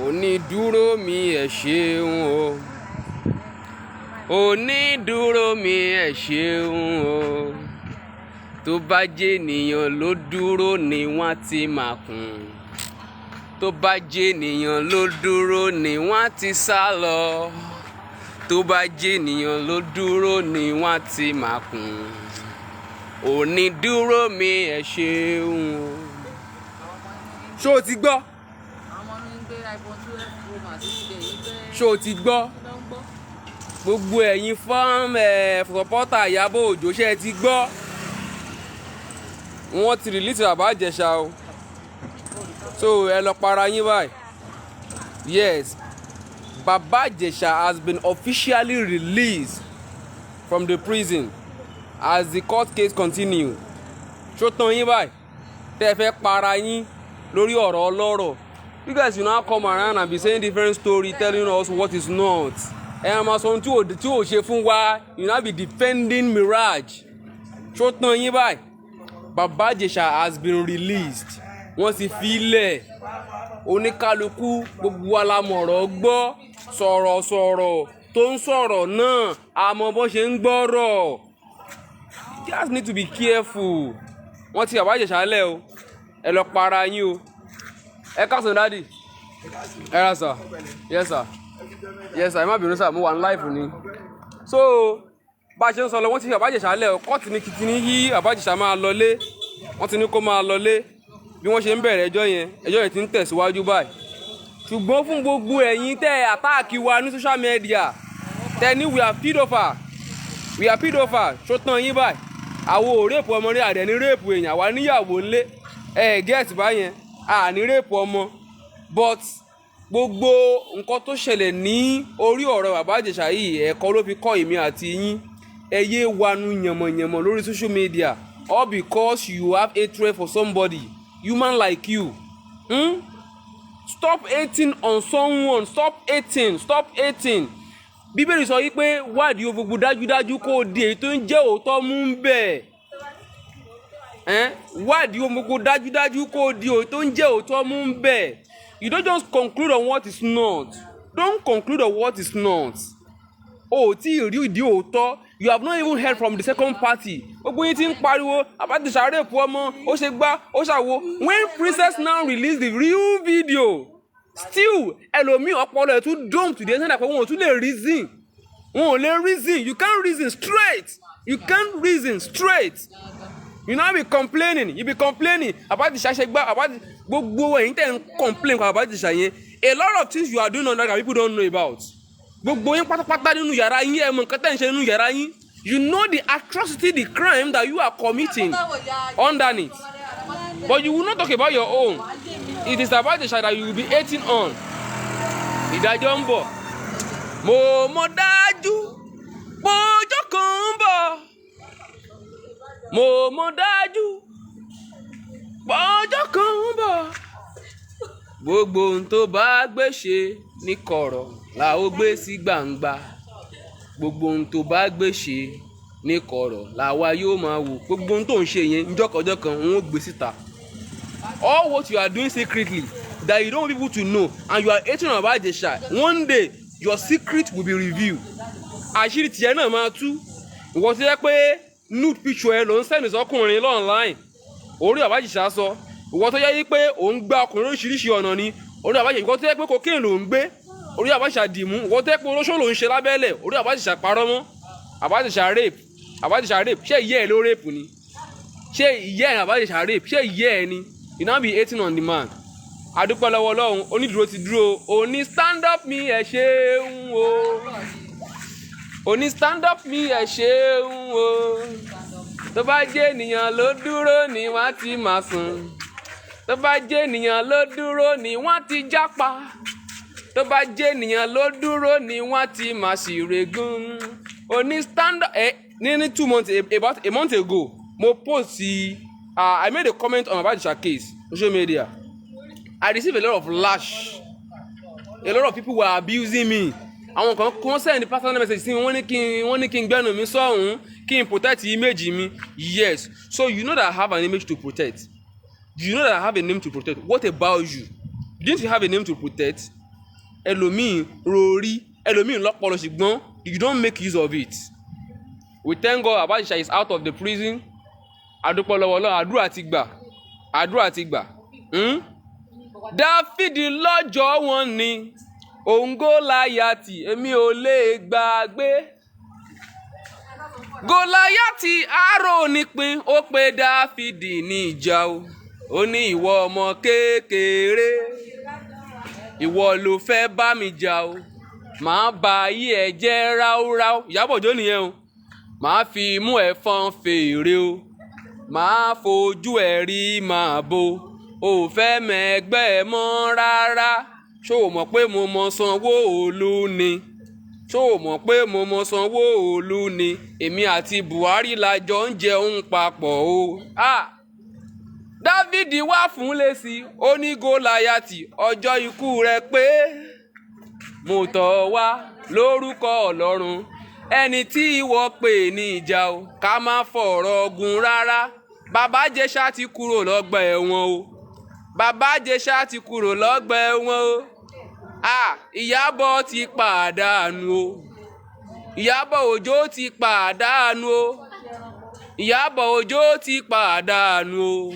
Onídúró mi ẹ ṣeun o. Onídúró mi ẹ ṣeun o. Tó bá jẹ́ ènìyàn ló dúró ni wọ́n ti máa kùn. Tó bá jẹ́ ènìyàn ló dúró ni wọ́n ti sá lọ. Tó bá jẹ́ ènìyàn ló dúró ni wọ́n ti máa kùn. Onídúró mi ẹ ṣeun o. Ṣó o ti gbọ́? Ṣó o ti gbọ́? Gbogbo ẹ̀yin fọ́pọ́tà Ìyábọ̀ Òjó ṣé ẹ ti gbọ́? Wọ́n ti release Bàbá Ìjẹ̀ṣà o. So ẹ lọ para yín báyìí. Yes, Bàbá Ìjẹ̀ṣà has been officially released from the prison as the court case continue. Ṣó tán yín báyìí? Tẹ́ ẹ fẹ́ para yín lórí ọ̀rọ̀ ọlọ́rọ̀. You guys will now come around and be saying different story, telling us what is not. Ẹ máa sọ ohun tí ò ṣe fún wa. You now be defending Mirage. Ṣó tán yín báyìí? Bàbá Ìjẹ̀ṣà has been released. Wọ́n ti fi ilẹ̀. Oníkálukú gbogbo wa la mọ̀rọ̀ gbọ́. Sọ̀rọ̀sọ̀rọ̀ tó ń sọ̀rọ̀ náà àmọ́ bó ṣe ń gbọ́rọ̀. You guys need to be careful. Wọ́n ti Bàbá Ìjẹ̀ṣà lẹ̀ o. Ẹ lọ para yín o. Ẹ káàsán dádì. Ẹ ra sà. Yes sir. Yes sir, ẹ má bínú sà, mo wà ní live ni. So bá a ṣe ń sọ lọ, wọ́n ti Bàbá Ìjẹ̀ṣà lẹ̀ o. Kọ́ọ̀tù ní kìtì ní yí Bàbá Ìjẹ̀ṣà máa lọlé. Wọ́n ti ní kó máa lọlé. Bí wọ́n ṣe ń bẹ̀rẹ̀ ẹjọ́ yẹn ti ń tẹ̀síwájú báyìí. Ṣùgbọ́n fún gbogbo ẹ̀yin tẹ́ àtáàkì wa ní social media, tẹ́ ní we are pedophile, ṣó tán yín báyìí. Àwo ò rèpù ọmọ rí, àdẹ̀ ní rèpù èèyàn, àwa níyàwó ńlé. Get báyẹn, ní rèpù ọmọ. But gbogbo nǹkan tó ṣẹlẹ̀ ní orí ọ̀rọ̀ Bàbá Ìjẹ̀ṣà yìí, ẹ̀kọ́ ló fi kọ́ èmi àti yín. Ẹ yé wanu yànmọ̀yànmọ̀ lórí social media, all because you have hatred for somebody, human like you. Stop hating on someone. Stop hating. Bíbélì sọ yí pé wádìí gbogbo dájúdájú kó di èyí tó ń jẹ́ òótọ́ mú ń bẹ̀. Wádìí gbogbo dájúdájú kó di èyí tó ń jẹ́ òótọ́ mú ń bẹ̀. You don't just conclude on what is not. Don't conclude on what is not. Tí ì rí ìdí òótọ́. You have not even heard from the second party. Gbogbo yín ti ń pariwo Bàbá Ìjẹ̀ṣà rèpù ọmọ, ó ṣe gbá, ó ṣàwo. When Princess now release the real video, still ẹlòmíì ọpọlọ ẹ̀ tún dome to the extent that wọn ò tún lè reason. You can't reason straight. You now be complaining. Bàbá Ìjẹ̀ṣà ṣe gbá, gbogbo ẹ̀yin tẹ̀ ń complain about Bàbá Ìjẹ̀ṣà yẹn. A lot of things you are doing on that people don't know about. Gbogbo yín pátápátá nínú yàrá yín, ẹ mọ nǹkan tẹ́ ń ṣe nínú yàrá yín. You know the atrocity, the crime that you are committing underneath. But you will not talk about your own. It is Bàbá Ìjẹ̀ṣà that you will be hating on. Ìdájọ́ ń bọ̀. Mo mọ̀ dájú pọ́jọ́ kan ń bọ̀. Mo mọ̀ dájú pọ́jọ́ kan ń bọ̀. Gbogbo ohun tó bá gbé ṣe ní kọ̀rọ̀ la ó gbé sí gbangba. Gbogbo ohun tó bá gbé ṣe ní kọ̀rọ̀ làwa yóò máa wò. Gbogbo ohun tó ń ṣe yẹn njọ́kọ̀jọ́ kan wọ́n gbé síta. All what you are doing secretly that you don't want people to know and you are hating on Bàbá Ìjẹ̀ṣà, one day your secret will be revealed. Àṣírí tiẹ̀ náà máa tú. Ìwọ ti yẹ pé nude picture ẹ ló ń sẹ́ni sọ́kùnrin online. Orí Bàbá Ìjẹ̀ṣà sọ. Ìwọ tó yẹ pé òun gba ọkùnrin oríṣiríṣi ọ̀nà ni. Orí Bàbá Ìjẹ̀ṣà, ìwọ tó yẹ pé cocaine ló ń gbé. Orí Bàbá Ìjẹ̀ṣà dìmú. Ìwọ tó yẹ pé olóṣó ló ń ṣe lábẹ́lẹ̀. Orí Bàbá Ìjẹ̀ṣà parọ́ mọ́. Bàbá Ìjẹ̀ṣà rape. Ṣé ìyá ẹ ló rape ni? Ṣé ìyá ẹ Bàbá Ìjẹ̀ṣà rape? Ṣé ìyá ẹ ni? You now be hating on the man. Adúpẹ́ lọ́wọ́ Ọlọ́run, onídùúró ti dúró. Oní stand up mi ẹ ṣeun o. Oní stand up mi ẹ ṣeun o. Tó bá jẹ́ ènìyàn ló dúró ni wọ́n ti máa sùn. Tó bá jẹ́ ènìyàn ló dúró ni wọ́n ti jápa. Tó bá jẹ́ ènìyàn ló dúró ni wọ́n ti máa ṣìrègùn. Oní stand up ní 2 months, about a month ago, mo post I made a comment on Bàbá Ìjẹ̀ṣà case on social media. I received a lot of lash. A lot of people were abusing me. Àwọn kan send personal message sí mi, wọ́n ní kí n gbẹ́nu mi sọ́hún, kí n protect image mi. Yes. So you know that I have an image to protect. You know that I have a name to protect. What about you? Didn't you have a name to protect? ẹlòmíì rori, ẹlòmíì lọ́pọlọ ṣùgbọ́n you don't make use of it. We thank God Baba Ìjẹ̀ṣà is out of the prison. Adúpẹ́ lọ́wọ́ Ọlọ́run, àdúrà ti gbà. Dáfídì lọ́jọ́ wọn ni òun Gòláyátì èmi ò lè gbàgbé. Gòláyátì àárò nípin ó pe Dáfídì ní ìjà o. Ó ní ìwọ ọmọ kékeré, ìwọ ló fẹ́ bá mi jà o. Màá ba ayé ẹ jẹ́ ráúráú. Ìyábọ̀ Òjó nìyẹn o. Màá fi imú ẹ fọn fèrè o. Màá fojú ẹ rí màá bo. O ò fẹ́ mẹ́gbẹ́ ẹ mọ́ rárá. Ṣó o mọ̀ pé mo mọ Sanwó-Olú ni? Ṣó o mọ̀ pé mo mọ Sanwó-Olú ni? Èmi àti Buhari la jọ ń jẹun papọ̀ o. Dáfídì wá fún lésì, ó ní Gòláyátì ọjọ́ ikú rẹ pé mo tọ̀ wá lórúkọ Ọlọ́run ẹni tí ìwọ pè ní ìjà o, ká má fọ̀rọ̀ gùn rárá. Bàbá Ìjẹ̀ṣà ti kúrò lọ́gbà ẹ̀wọ̀n o. Bàbá Ìjẹ̀ṣà ti kúrò lọ́gbà ẹ̀wọ̀n o. Ìyábọ̀ ti pàdánù o. Ìyábọ̀ Òjó ti pàdánù o. Ìyábọ̀ Òjó ti pàdánù o.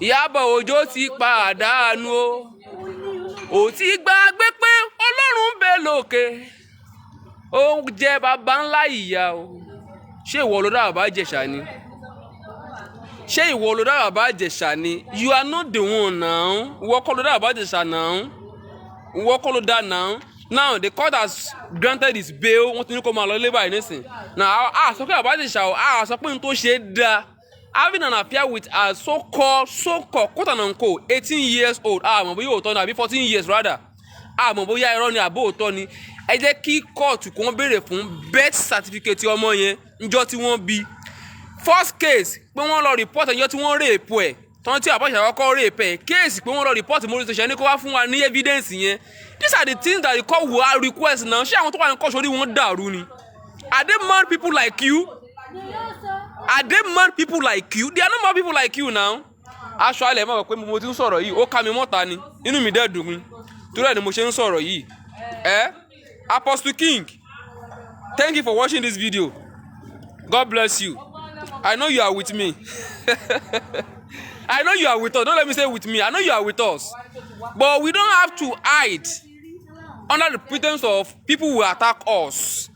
Ìyábọ̀ Òjó ti pàdánù o. Ó ti gbàgbé pé Ọlọ́run ń bẹ lókè. Ó jẹ́ baba ńlá ìyá o. Ṣé ìwọ ló dá Bàbá Ìjẹ̀ṣà ni? Ṣé ìwọ ló dá Bàbá Ìjẹ̀ṣà ni? You are not the one now. Ìwọ kọ́ ló dá Bàbá Ìjẹ̀ṣà now. Ìwọ kọ́ ló dá now. Now the court has granted his bail. Wọ́n ti ní kó máa lọ ilé báyìí nísìn. Now sọ pé Bàbá Ìjẹ̀ṣà o, sọ pé n tó ṣe dáa. Having an affair with a so-called, quote and unquote, 18 years old. Àmọ́ bóyá òótọ́ ni àbí 14 years rather. Àmọ́ bóyá irọ́ ni àbí òótọ́ ni. Ẹ jẹ́ kí kóòtù kó wọ́n béèrè fún birth certificate ọmọ yẹn níjọ́ tí wọ́n bí. First case pé wọ́n lọ report ẹjọ́ tí wọ́n rape ẹ̀. Tọ́n tí Bàbá Ìjẹ̀ṣà kọ́kọ́ rape ẹ̀. Case pé wọ́n lọ report Mórí Station ní kó wá fún wa ní evidence yẹn. These are the things that the court will request now. Ṣé àwọn tó wà ní kọ́ọ̀ṣọ́ orí wọn dàrú ni? Are they mad people like you? Are they mad people like you? They are not mad people like you now. Aṣọ alẹ̀ máa wọ̀ pé mo ti ń sọ̀rọ̀ yìí, ó ká mi mọ́ta ni, inú mi dẹ́ dùn mi. Torí ẹ̀ ni mo ṣe ń sọ̀rọ̀ yìí. Apostle King, thank you for watching this video. God bless you. I know you are with me. I know you are with us. Don't let me say with me. I know you are with us. But we don't have to hide under the pretense of people will attack us.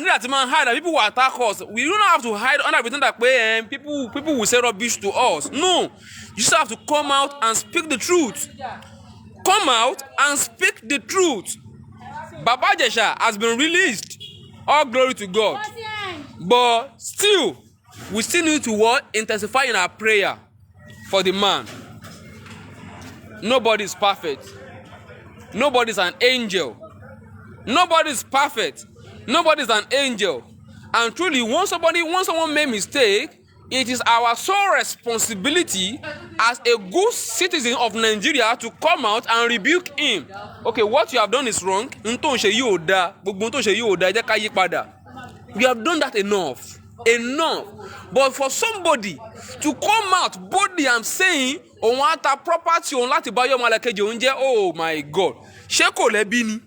Need that man hide that people will attack us. We don't have to hide under the pretense that people will say rubbish to us. No. You just have to come out and speak the truth. Come out and speak the truth. Baba Ìjẹ̀ṣà has been released. All glory to God. But still, we still need to intensify in our prayer for the man. Nobody is perfect. Nobody is an angel. Nobody is perfect. Nobody is an angel. And truly, once someone made a mistake, it is our sole responsibility as a good citizen of Nigeria to come out and rebuke him. Okay, what you have done is wrong. We have done that enough. But for somebody to come out boldly and saying, "Oh, what a property on láti bá yọmọ alákejì òun jẹ́," oh my God. Ṣé kò lẹ́bí ni?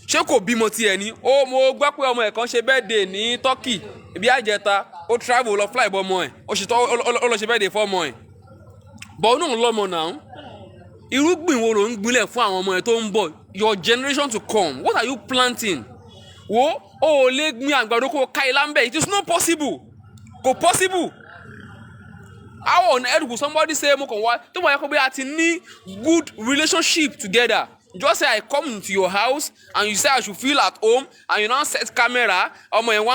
Ṣé kò bímọ tiẹ̀ ni? Ó mo gbọ́ pé ọmọ ẹ̀ kan ṣe birthday ní Turkey. Ibi àjẹta, ó travel lọ fly bọ́ ọmọ ẹ̀. Ó lọ ṣe birthday fún ọmọ ẹ̀. But ó náà lọ́mọ náà. Irúgbìn wo ló ń gbinlẹ̀ fún àwọn ọmọ ẹ̀ tó ń bọ̀? Your generation to come. What are you planting? Wo o lè gbin àgbàdo kó ká ilá ń bẹ̀. It is not possible. Kò possible. How on earth will somebody say mo kàn wá tó wà yẹ kó bí a ti ní good relationship together? Just say I come into your house and you say I should feel at home and you now set camera. Ọmọ yẹn wá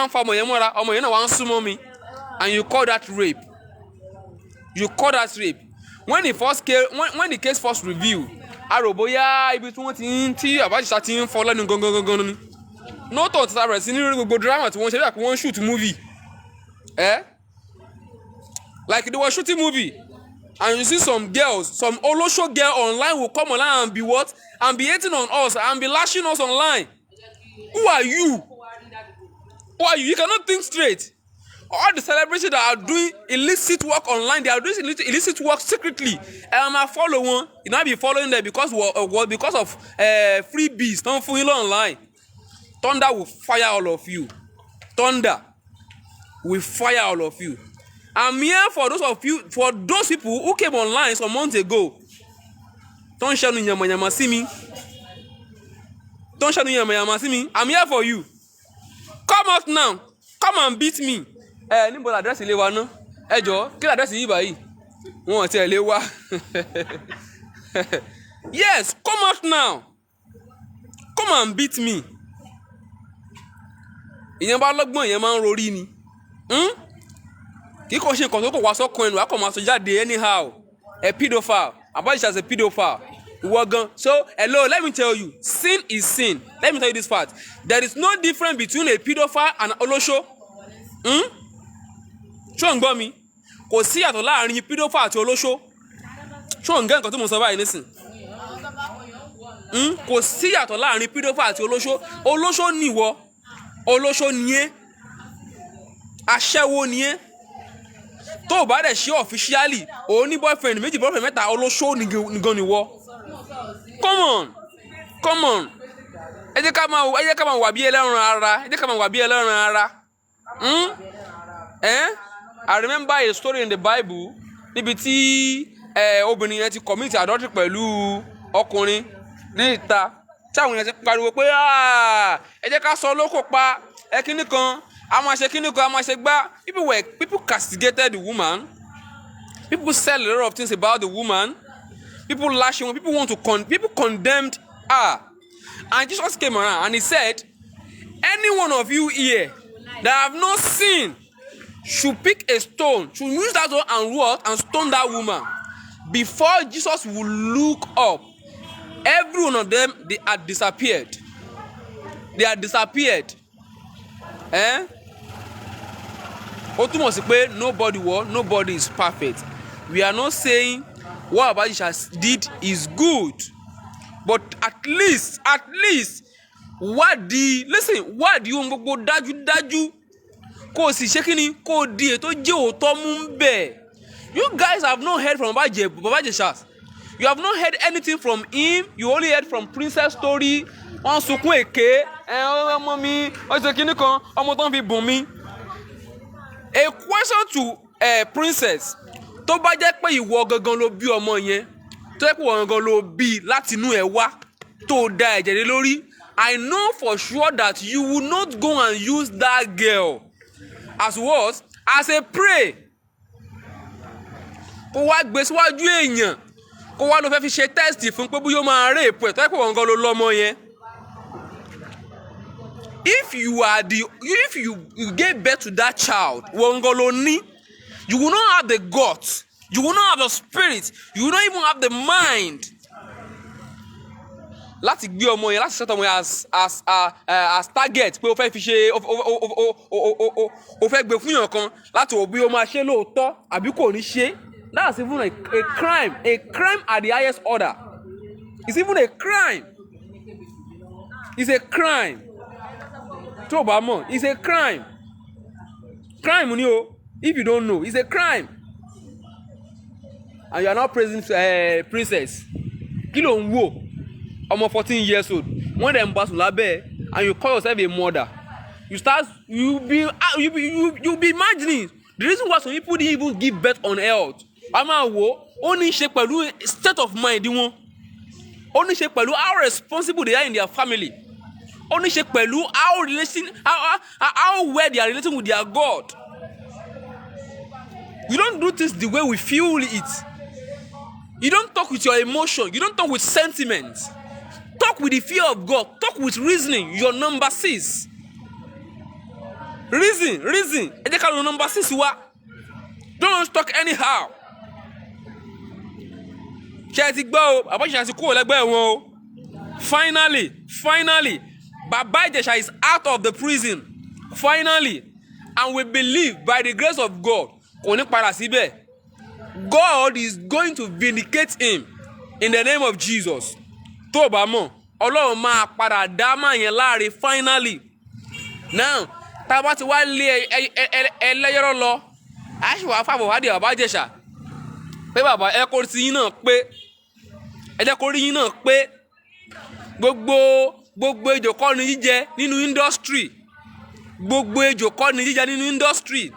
fa ọmọ yẹn mọ́ra. Ọmọ yẹn náà wá ń súnmọ́ mi. And you call that rape. You call that rape. When the case first revealed, àròbóyá ibi tí wọ́n ti ń tí Bàbá Ìjẹ̀ṣà ti ń fọ́ lẹ́nu gangan ni. No thought that rẹ̀ sí ní gbogbo drama tí wọ́n ṣe bí àpò wọ́n shoot movie. Like they were shooting movie. And you see some girls, some Olosho girl online will come online and be what? And be hating on us and be lashing us online. Who are you? Who are you? You cannot think straight. All the celebrities that are doing illicit work online, they are doing illicit work secretly. And I follow one. You might be following them because of freebies. Don't fool online. Thunder will fire all of you. Thunder will fire all of you. I'm here for those people who came online some months ago. Don't shout nyama see me. Don't shout nyama see me. I'm here for you. Come out now. Come and beat me. Níbo la address ilé wa ná? Ẹ jọ̀ọ́, kí la address yìí báyìí? Wọ́n ti ẹ̀ lé wa. Yes, come out now. Come and beat me. Ìyẹn bá lọ́gbọ́n ìyẹn máa ń rorí ni. Kì í kàn ṣe nǹkan tó kò wá sọ́kàn ẹnu, àkọ́ máa sọ jáde anyhow. A pedophile. Abaji as a pedophile. Ìwọ gan. So, hello, let me tell you. Sin is sin. Let me tell you this fact. There is no difference between a pedophile and an olosho. Ṣó ń gbọ́ mi? Kò sí yàtọ̀ láàrin pedophile àti olóṣó. Ṣó ń gẹ́ nǹkan tí mo sọ báyìí nísìn? Kò sí yàtọ̀ láàrin pedophile àti olóṣó. Olóṣó ni ìwọ. Olóṣó ni ẹ́. Aṣẹ́wó ni ẹ́. Tó o bá dẹ̀ ṣe officially, o ní boyfriend méjì boyfriend mẹ́ta olóṣó nìgan ni ìwọ. Come on. Ẹ jẹ́ ká máa wà bí ẹlẹ́ran ara. I remember a story in the Bible níbi tí obìnrin yẹn ti commit adultery pẹ̀lú ọkùnrin ní ìta tí àwọn yẹn ti pariwo pé ẹ jẹ́ ká sọ lóko pa kíní kan a máa ṣe kíní kan a máa ṣe gbá. People castigated the woman. People said a lot of things about the woman. People lashing. People condemned her. And Jesus came around and he said, any one of you here that have not sinned should pick a stone, should use that stone and stone that woman. Before Jesus would look up, every one of them, they had disappeared. Ó túmọ̀ sí pé nobody is perfect. We are not saying what Abaji did is good, but at least wádìí ohun gbogbo dájúdájú kó o sì ṣe kíni kó o di ètò jẹ́ òótọ́ mú bẹ́ẹ̀. You guys have not heard from Baba Jesha. You have not heard anything from him. You only heard from Princess story. Wọ́n sunkún èké. Ọmọ mi wọ́n ṣe kíní kan ọmọ tó ń fi bùn mi. A question to Princess. Tó bá jẹ́ pé ìwọ gangan ló bí ọmọ yẹn, tó jẹ́ pé ìwọ gangan ló bí láti inú ẹ̀ wá tó da ẹ̀jẹ̀ lé lórí, I know for sure that you will not go and use that girl as what? As a prey. Kó wá gbé síwájú èèyàn, kó wá lọ fẹ́ fi ṣe test fún pé bóyá ó máa rape ẹ̀ tó jẹ́ pé ìwọ gangan ló lọ́mọ yẹn. If you gave birth to that child, ìwọ gangan ló ní. You will not have the guts. You will not have the spirit. You will not even have the mind. Láti gbé ọmọ yẹn, láti set ọmọ yẹn as target pé o fẹ́ fi ṣe o fẹ́ gbé fún yàn kan láti wò bí o máa ṣe lóòótọ́ àbí kò ní ṣe. That's even a crime at the highest order. It's even a crime. It's a crime. Tó o bá mọ̀, it's a crime. Crime ni o. If you don't know, it's a crime. And you are not praising Princess. Kí ló ń wò? Ọmọ 14 years old. When dem bá sùn lábẹ́ and you call yourself a mother, you be imagining the reason why some people didn't even give birth on earth. A máa wò ó ní ṣe pẹ̀lú state of mind wọn. Ó ní ṣe pẹ̀lú how responsible they are in their family. Ó ní ṣe pẹ̀lú how well they are relating with their God. You don't do things the way we feel it. You don't talk with your emotion. You don't talk with sentiment. Talk with the fear of God. Talk with reasoning. Your number 6. Reason. Ẹ jẹ́ ká lọ number 6 wá. Don't talk anyhow. Ṣé ẹ ti gbọ́ o? Àbọ̀ṣe àti kúrò lẹ́gbẹ̀ẹ́ wọn o. Finally, Baba Jesha is out of the prison. Finally. And we believe by the grace of God, kò ní padà síbẹ̀. God is going to vindicate him in the name of Jesus. Tó o bá mọ̀, Ọlọ́run máa padà dá máa yẹn láre finally. Now, tá a bá ti wá lé ẹlẹ́yọ̀rọ̀ lọ a ṣì wá fàbọ̀ wádìí bàbá Ìjẹ̀ṣà pé bàbá ẹ kó rí yín náà pé ẹ jẹ́ kó rí yín náà pé gbogbo ejò kọ́ ni jíjẹ nínú industry, gbogbo ejò kọ́ ni jíjẹ nínú industry.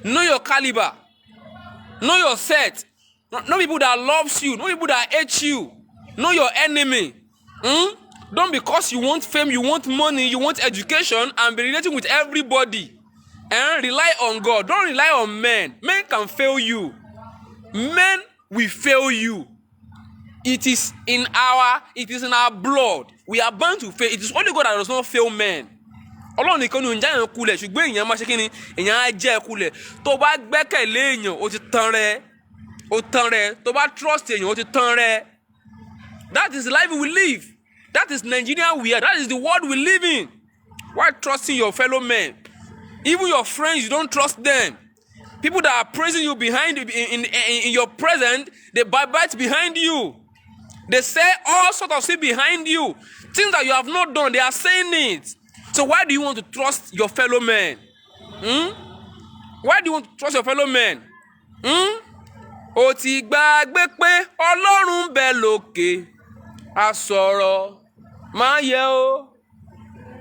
Know your caliber, know your set, know people that loves you, know people that hate you, know your enemy. Don't because you want fame, you want money, you want education and be relating with everybody and rely on God. Don't rely on men. Men can fail you. Men will fail you. It is in our blood. We are born to fail. It is only God that does not fail men. Ọlọ́run nìkan ni ò ń já èèyàn kulẹ̀ ṣùgbọ́n èèyàn máa ṣe kí ni èèyàn á jẹ́ kulẹ̀. Tó bá gbẹ́kẹ̀lé èèyàn ó ti tán rẹ. Tó bá trust èèyàn ó ti tán rẹ. That is the life we live. That is Nigeria we are. That is the world we live in. Why trusting your fellow men? Even your friends, you don't trust them. People that are praising you behind in your present, they bite behind you. They say all sorts of things behind you. Things that you have not done, they are saying it. So why do you want to trust your fellow men? Why do you want to trust your fellow men? Ó ti gbàgbé pé Ọlọ́run bẹ lókè, a sọ̀rọ̀ máa yẹ o.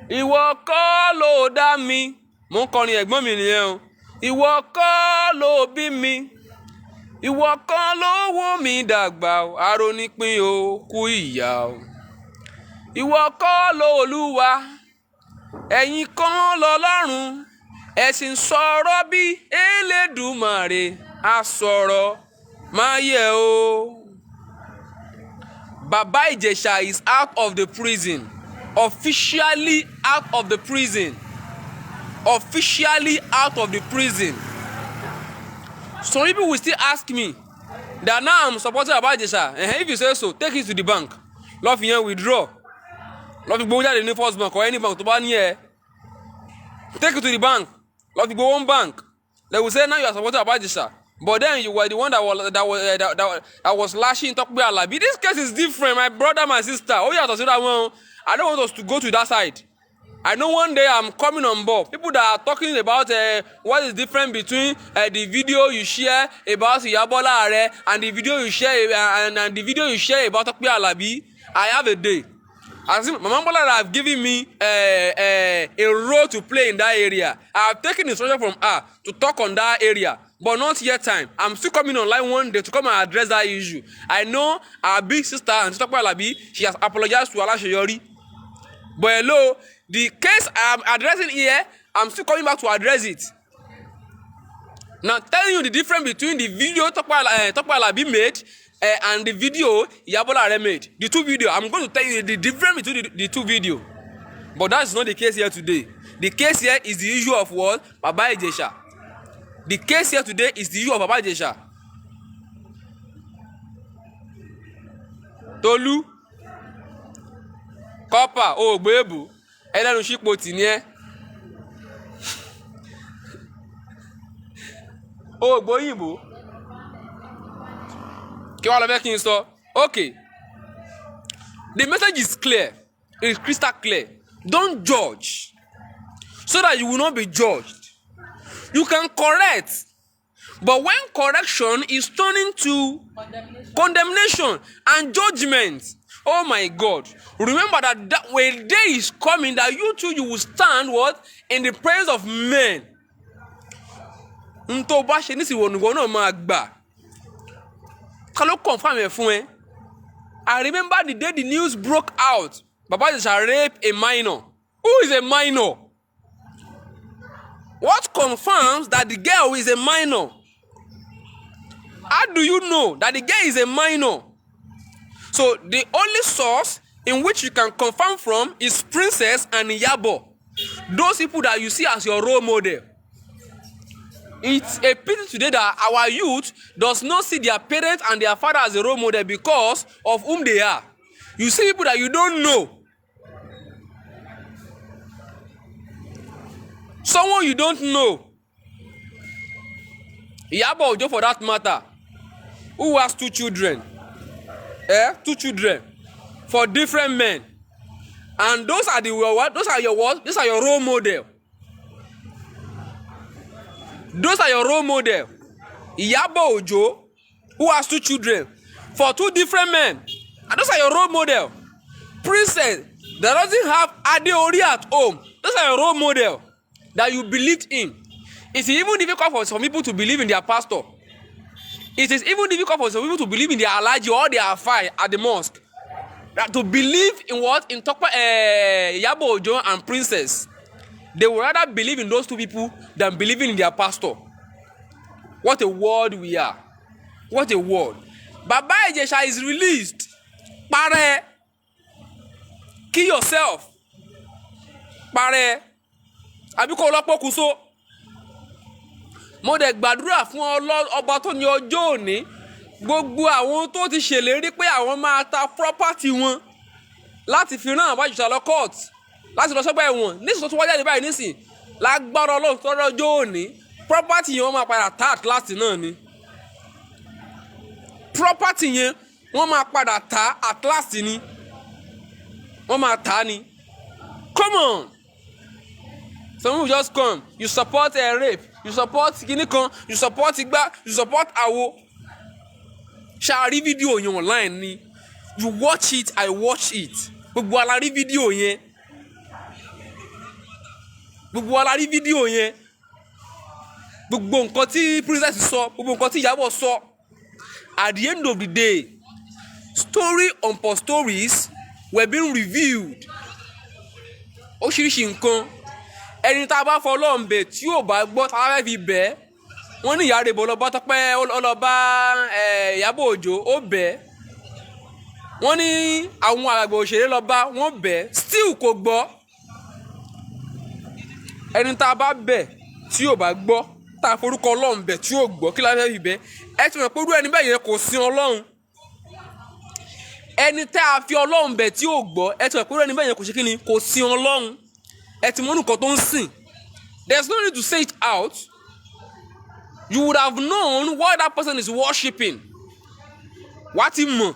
Ìwọ kọ́ ló dá mi. Mo ń kọrin ẹ̀gbọ́n mi nìyẹn o. Ìwọ kọ́ ló bí mi. Ìwọ kọ́ ló wò mí dàgbà o. Arónípín o kú ìyà o. Ìwọ kọ́ ló Olúwa. Ẹ̀yin kọ́ lọ́lọ́run. Ẹ sì ń sọ̀rọ̀ bí Elédùmarè. A sọ̀rọ̀ máa yẹ o. Baba Ìjẹ̀ṣà is out of the prison. Officially out of the prison. Officially out of the prison. Some people will still ask me that now I'm supporting Baba Ìjẹ̀ṣà. If you say so, take it to the bank. Lọ́ fi yẹn withdraw. Lọ́ fi gbowó jáde ní First Bank or any bank tó bá ní ẹ. Take it to the bank. Lọ́ fi gbowó one bank. They will say now you are supporting Baba Ìjẹ̀ṣà. But then you were the one that was lashing Tope Alabi. This case is different, my brother, my sister. Oh yeah, that one. I don't want us to go to that side. I know one day I'm coming on board. People that are talking about what is different between the video you share about Iyabola Are and the video you share and the video you share about Tope Alabi. I have a day. I think Mama Bola have given me a role to play in that area. I have taken instruction from her to talk on that area. But not yet time. I'm still coming online one day to come and address that issue. I know our big sister and Tope Alabi, she has apologized to Alaseyori. But hello, the case I'm addressing here, I'm still coming back to address it. Now telling you the difference between the video Tope Alabi made and the video Iyabola Are made. The two videos, I'm going to tell you the difference between the two videos. But that is not the case here today. The case here is the issue of what? Baba Ìjẹ̀ṣà. The case here today is the issue of Baba Ìjẹ̀ṣà. Tolu, Copper, Ogbebu, ẹlẹ́nu ṣípò tì ní ẹ́. Ògbóyìnbó. Kí wàá lọ fẹ́ kí n sọ? Okay. The message is clear. It is crystal clear. Don't judge so that you will not be judged. You can correct, but when correction is turning to condemnation and judgment, oh my God, remember that when day is coming that you too you will stand what in the presence of men. Ntọ́ bá ṣe nísìwọ̀n nìwọ̀n náà máa gbà. Ká ló confirm ẹ̀ fún ẹ? I remember the day the news broke out. Baba Ìjẹ̀ṣà raped a minor. Who is a minor? What confirms that the girl is a minor? How do you know that the girl is a minor? So the only source in which you can confirm from is Princess and Iyabo. Those people that you see as your role model. It's a pity today that our youth does not see their parents and their father as a role model because of whom they are. You see people that you don't know. Someone you don't know. Iyabo Ojo for that matter, who has two children. Two children for different men. And those are the what? Those are your what? Those are your role model. Those are your role model. Iyabo Ojo, who has 2 children, for 2 different men. And those are your role model. Princess that doesn't have Adeori at home. Those are your role model that you believed in. It's even difficult for some people to believe in their pastor. It is even difficult for some people to believe in their Alhaji or their Afai at the mosque. That to believe in what? In Iyabo Ojo and Princess. They would rather believe in those 2 people than believing in their pastor. What a world we are. What a world. Baba Ijesha is released. Pare. Kill yourself. Pare. Abiko Olopo Kuso. Mo dẹ̀ gbàdúrà fún ọba tó ní ọjọ́ òní. Gbogbo àwọn tó ti ṣèlérí pé àwọn máa ta property wọn láti fi rán Baba Ijesha lọ court. Láti lọ sọ́gbà ẹ̀wọ̀n. Nísìnyí tó wájà ní báyìí nísìnyí. Lágbára Ọlọ́run tó lọ́jọ́ òní. Property yẹn wọ́n máa padà ta at last náà ni. Property yẹn wọ́n máa padà ta at last ni. Wọ́n máa ta ni. Come on. Some people just come. You support rape. You support kinikan. You support igba. You support awo. Ṣàrí fídíò yẹn online ni. You watch it, I watch it. Gbogbo ala rí fídíò yẹn. Gbogbo ala rí fídíò yẹn. Gbogbo nǹkan tí Princess sọ, gbogbo nǹkan tí Iyabo sọ. At the end of the day, story upon stories were being revealed. Oríṣiríṣi nǹkan. Ẹni tá a bá fọ Ọlọ́run bẹ̀ tí ò bá gbọ́ tá a fẹ́ fi bẹ̀. Wọ́n ní ìyá rẹ̀ bọ̀ lọ́ba Tọ́pẹ́ ọlọ́ba Iyabo Ojo ó bẹ̀. Wọ́n ní àwọn àgbàgbà òṣèré lọ́ba wọ́n bẹ̀. Still kò gbọ́. Ẹni tá a bá bẹ̀ tí ò bá gbọ́ tá a forúkọ Ọlọ́run bẹ̀ tí ò gbọ́ kí la fẹ́ fi bẹ̀. Ẹ ti mọ̀ pé irú ẹni bẹ́ẹ̀ yẹn kò sin Ọlọ́run. Ẹni tá a fi Ọlọ́run bẹ̀ tí ò gbọ́ ẹ ti mọ̀ pé irú ẹni bẹ́ẹ̀ yẹn kò ṣe kí ni kò sin Ọlọ́run. Ẹ ti mọ̀ nǹkan tó ń sìn. There's no need to say it out. You would have known what that person is worshiping. Wá ti mọ̀.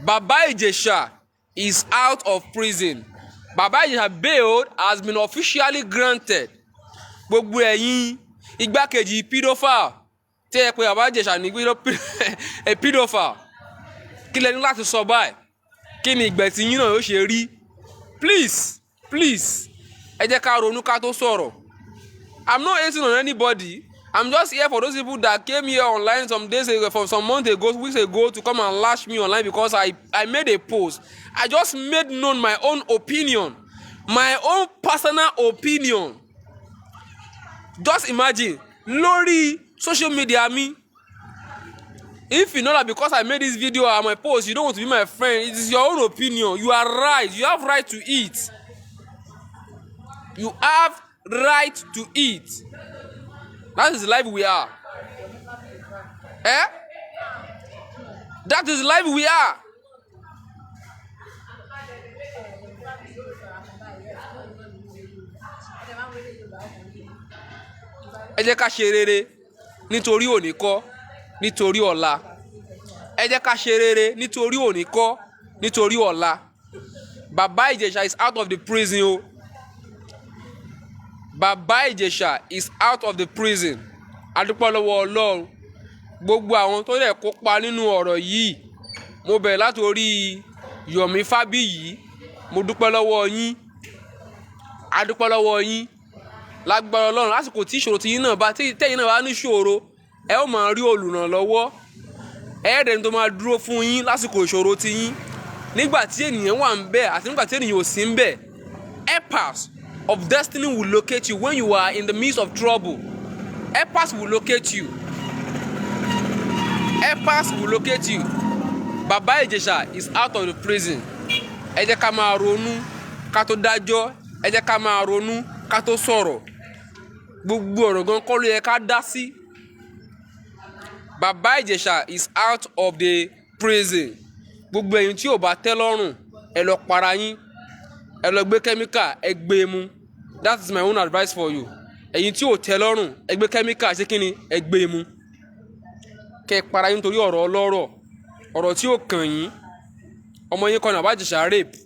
Baba Ijesha is out of prison. Baba Ijesha bail has been officially granted. Gbogbo ẹ̀yin igbákejì pedophile tí ẹ pé Baba Ijesha ní pedophile. Kí lẹ ní láti sọ báyìí? Kí ni ìgbẹ̀tì yín náà yóò ṣe rí? Please, ẹ jẹ́ ká ronú ká tó sọ̀rọ̀. I'm not hating on anybody. I'm just here for those people that came here online some days ago, for some months ago, weeks ago, to come and lash me online because I made a post. I just made known my own opinion, my own personal opinion. Just imagine, lórí social media mi. If you know that because I made this video or my post, you don't want to be my friend, it is your own opinion. You are right. You have right to eat. You have right to eat. That is the life we are. That is the life we are. Ẹ jẹ́ ká ṣe rere nítorí òní kọ́, nítorí ọ̀la. Ẹ jẹ́ ká ṣe rere nítorí òní kọ́, nítorí ọ̀la. Baba Ijesha is out of the prison o. Baba Ijesha is out of the prison. A dúpẹ́ lọ́wọ́ Ọlọ́run. Gbogbo àwọn tó lè kópa nínú ọ̀rọ̀ yìí. Mo bẹ̀rẹ̀ láti orí Yomi Fabiyi. Mo dúpẹ́ lọ́wọ́ yín. A dúpẹ́ lọ́wọ́ yín. Lágbára Ọlọ́run lásìkò tí ìṣòro tí yín náà bá tẹ́yìn náà bá ní ìṣòro, ẹ ó máa rí olùrànlọ́wọ́. Ẹ̀ẹ́dẹ̀ni tó máa dúró fún yín lásìkò ìṣòro tí yín. Nígbà tí ènìyàn wà ń bẹ̀ àti nígbà tí ènìyàn ò sí ń bẹ̀. Helpers of destiny will locate you when you are in the midst of trouble. Helpers will locate you. Helpers will locate you. Baba Ijesha is out of the prison. Ẹ jẹ́ ká máa ronú ká tó dájọ́. Ẹ jẹ́ ká máa ronú ká tó sọ̀rọ̀. Gbogbo ọ̀rọ̀ gan kọ́ ló yẹ ká dá sí. Baba Ijesha is out of the prison. Gbogbo ẹ̀yin tí ò bá tẹ́ lọ́rùn, ẹ lọ para yín. Ẹ lọ gbé kẹ́míkà, ẹ gbé mu. That is my own advice for you. Ẹ̀yin tí ò tẹ́ lọ́rùn, ẹ gbé kẹ́míkà ṣé kíni, ẹ gbé mu. Kẹ́ para yín torí ọ̀rọ̀ ọlọ́rọ̀. Ọ̀rọ̀ tí ò kàn yín. Ọmọ yín kan ní Baba Ijesha rape.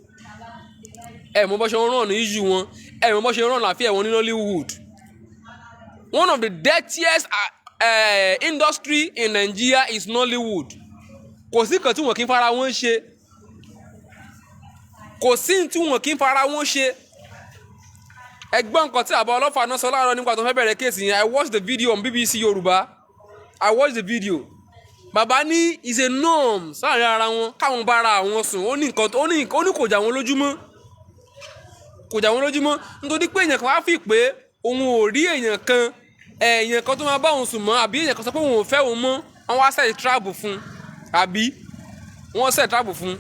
Ẹ mọ̀ bó ṣe rán ní issue wọn. Ẹ mọ̀ bó ṣe rán láfíà wọn ní Nollywood. one of the dirtiest industry in Nigeria is Nollywood. Kò sí nǹkan tí wọ́n kì í fara wọn ṣe. Kò sí tí wọ́n kì í fara wọn ṣe. Ẹgbọ́n nǹkan tí àbá ọlọ́fà náà sọ láàárọ̀ nígbà tó fẹ́ bẹ̀rẹ̀ kéèsì yẹn. I watched the video on BBC Yorùbá. I watched the video. Bàbá ní is a norm sáàrin ara wọn káwọn bá ara àwọn sùn. Ó ní nǹkan ó ní kò jà wọn lójúmọ́. Kò jà wọn lójúmọ́ nítorí pé èèyàn kan wá fi pé òun ò rí èèyàn kan tó máa bá òun sùn mọ́ àbí èèyàn kan sọ pé òun ò fẹ́ òun mọ́ wọ́n wá set trap fún àbí wọ́n set trap fún.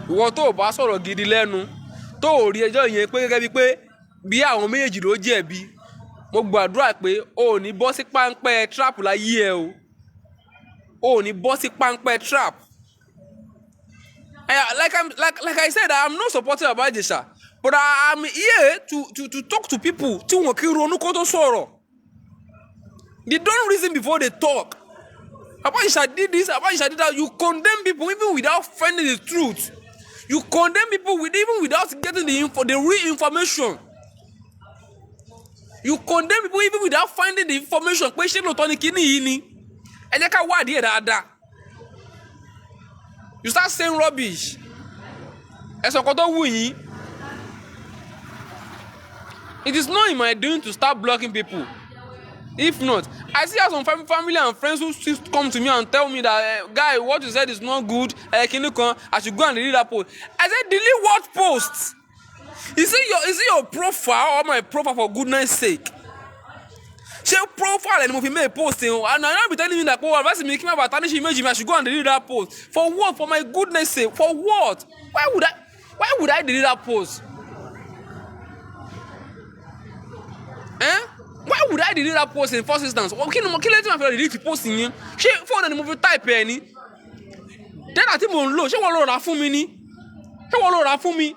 Ìwọ tó o bá sọ̀rọ̀ gidi lẹ́nu tó o rí ẹjọ́ yẹn pé gẹ́gẹ́ bíi pé bí àwọn méjèèjì ló jẹ̀bi mo gbàdúrà pé o ò ní bọ́ sí páńpẹ́ trap láyé ẹ o ò ní bọ́ sí páńpẹ́ trap. Like I said, I'm not supporting Baba Ijesha, but I'm here to talk to people tí wọ́n kí ronú kó tó sọ̀rọ̀. They don't reason before they talk. Baba Ijesha did this, Baba Ijesha did that. You condemn people even without finding the truth. You condemn people even without getting the real information. You condemn people even without finding the information. Pé ṣé lóòótọ́ ni kíní yìí ni? Ẹ jẹ́ ká wádìí ẹ̀ dáadáa. You start saying rubbish. Ẹ̀sọ̀ kan tó wù yín. It is not in my doing to start blocking people. If not, I see some family and friends who still come to me and tell me that, guy, what you said is not good. I should go and delete that post. I said, delete what post? Is it your profile or my profile, for goodness sake? Ṣé profile ẹni mo fi make posting o? And I be telling me that, oh, advice mi kí n má bàa tarnish image mi, I should go and delete that post. For what? For my goodness sake. For what? Why would I delete that post? Why would I delete that post in first instance? Kí ló ti máa fi delete post yẹn? Ṣé fóònù ni mo fi type ẹ ni? Data tí mo ń lò, ṣé wọ́n ló rà fún mi ni? Ṣé wọ́n ló rà fún mi?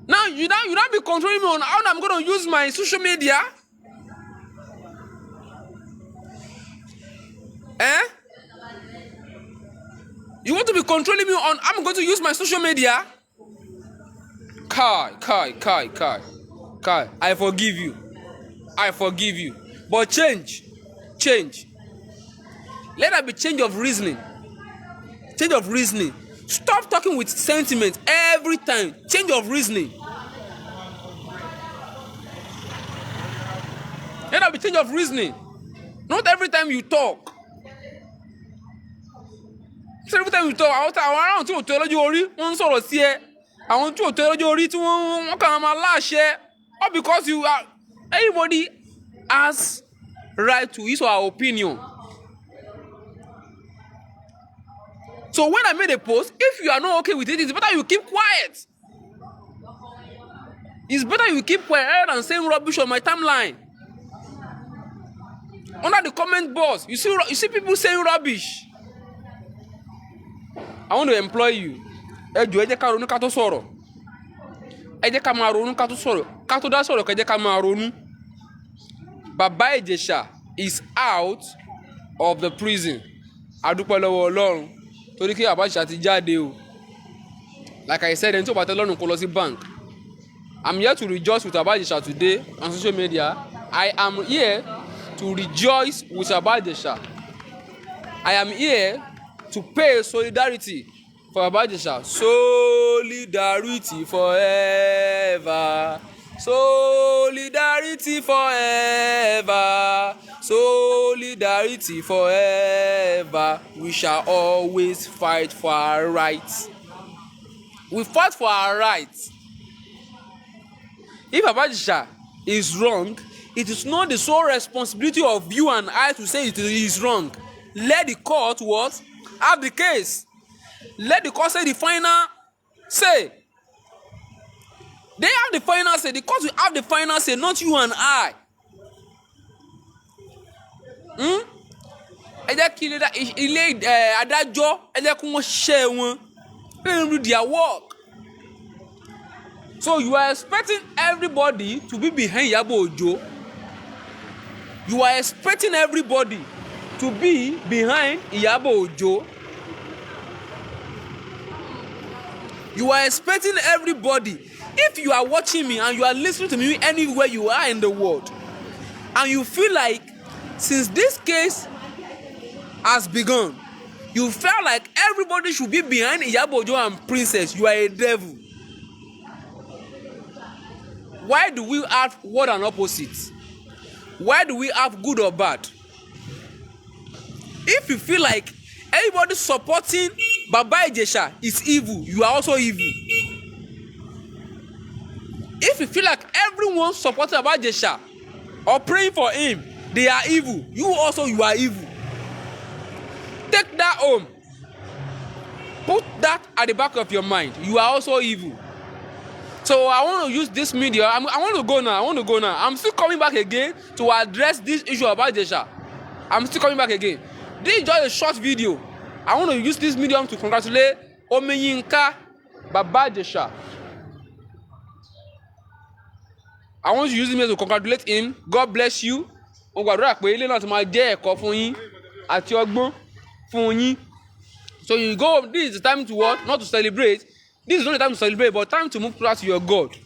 Now you don't be controlling me on how I'm going to use my social media. You want to be controlling me on how I'm going to use my social media? Kai. I forgive you. But change. Let there be change of reasoning. Stop talking with sentiment every time. Change of reasoning. Let there be change of reasoning. Not every time you talk. Every time you talk, àwọn around tí ò tó lójú orí, wọ́n ń sọ̀rọ̀ sí ẹ. Àwọn tí ò tó lójú orí tí wọ́n kàn máa láṣẹ. All because everybody has right to his or her opinion. So when I made a post, if you are not okay with it, it's better you keep quiet. It's better you keep quiet rather than saying rubbish on my timeline. Under the comment box, you see people saying rubbish. I want to employ you. Ẹ jẹ́ ká ronú ká tó sọ̀rọ̀. Ẹ jẹ́ ká máa ronú ká tó sọ̀rọ̀. Ká tó dá sọ̀rọ̀ ká jẹ́ ká máa ronú. Baba Ijesha is out of the prison. A dúpẹ́ lọ́wọ́ Ọlọ́run. Torí kí Baba Ijesha ti jáde o. Like I said, ẹni tí ó bá tẹ́ lọ́rùn kó lọ sí bank. I'm here to rejoice with Baba Ijesha today on social media. I am here to rejoice with Baba Ijesha. I am here to pay solidarity for Baba Ijesha. Solidarity forever. Solidarity forever. Solidarity forever. We shall always fight for our rights. We fight for our rights. If Baba Ijesha is wrong, it is not the sole responsibility of you and I to say it is wrong. Let the court have the case. Let the court say the final say. They have the final say. The court will have the final say, not you and I. Ẹ jẹ́ kí ilé adájọ́ ẹ jẹ́ kí wọ́n ṣiṣẹ́ wọn. Let them do their work. So you are expecting everybody to be behind Iyabo Ojo. You are expecting everybody to be behind Iyabo Ojo. You are expecting everybody If you are watching me and you are listening to me anywhere you are in the world, and you feel like since this case has begun, you felt like everybody should be behind Iyabo Ojo and Princess, you are a devil. Why do we have word and opposite? Why do we have good or bad? If you feel like everybody supporting Baba Ijesha is evil, you are also evil. If you feel like everyone supporting Baba Ijesha or praying for him, they are evil, you are evil. Take that home. Put that at the back of your mind. You are also evil. So I want to use this media. I want to go now. I'm still coming back again to address this issue about Ijesha. I'm still coming back again. This is just a short video. I want to use this medium to congratulate Omiyinka Baba Ijesha. I want to use this medium to congratulate him. God bless you. Mo gbàdúrà pé ilé náà ti máa jẹ́ ẹ̀kọ́ fún yín àti ọgbọ́n fún yín. So you go home. This is the time to what? Not to celebrate. This is not the time to celebrate, but time to move closer to your God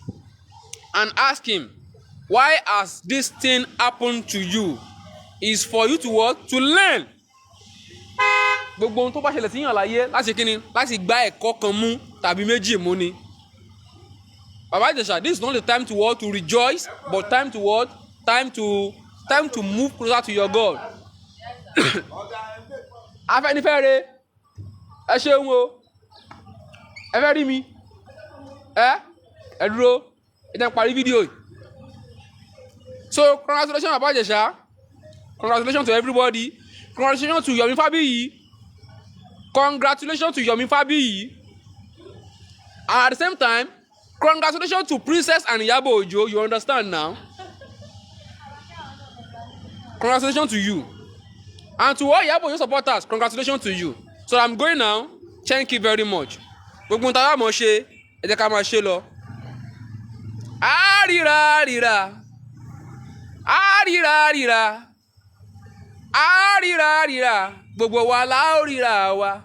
and ask him, why has this thing happened to you? Is for you to what? To learn. Gbogbo ohun tó bá ṣẹlẹ̀ sí yàn láyé láti kíni láti gba ẹ̀kọ́ kan mú tàbí méjì mú ni. Baba Ijesha, this is not the time to what? To rejoice, but time to what? Time to move closer to your God. Afẹ́nifẹ́re, ẹ ṣeun o. Ẹ fẹ́ rí mi? Ẹ dúró, ẹ jẹ́ n parí fídíò yìí. So congratulations Baba Ijesha. Congratulations to everybody. Congratulations to Yomi Fabiyi. Congratulations to Yomi Fabiyi. And at the same time, congratulations to Princess and Iyabo Ojo. You understand now? Congratulations to you. And to all Iyabo Ojo supporters, congratulations to you. So I'm going now. Thank you very much. Gbogbo ntara mo ṣe, ẹ jẹ́ ká máa ṣe lọ. Àríra ríra. Àríra ríra. Àríra ríra. Gbogbo wa la ó ríra wa.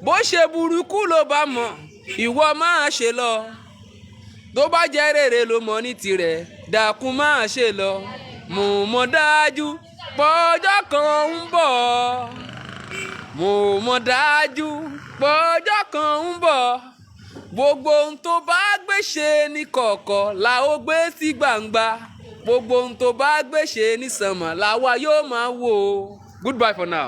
Bó ṣe burúkú ló bá mọ̀, ìwọ máa ṣe lọ. Tó bá jẹ́ rere ló mọ̀ ní tirẹ̀, dákun máa ṣe lọ. Mo mọ̀ dájú pọ́jọ́ kan ń bọ̀. Mo mọ̀ dájú pọ́jọ́ kan ń bọ̀. Gbogbo ohun tó bá gbé ṣe ní kọ̀kọ̀ la ó gbé sí gbangba. Gbogbo ohun tó bá gbé ṣe ní sánmọ̀ làwa yóò máa wò. Goodbye for now.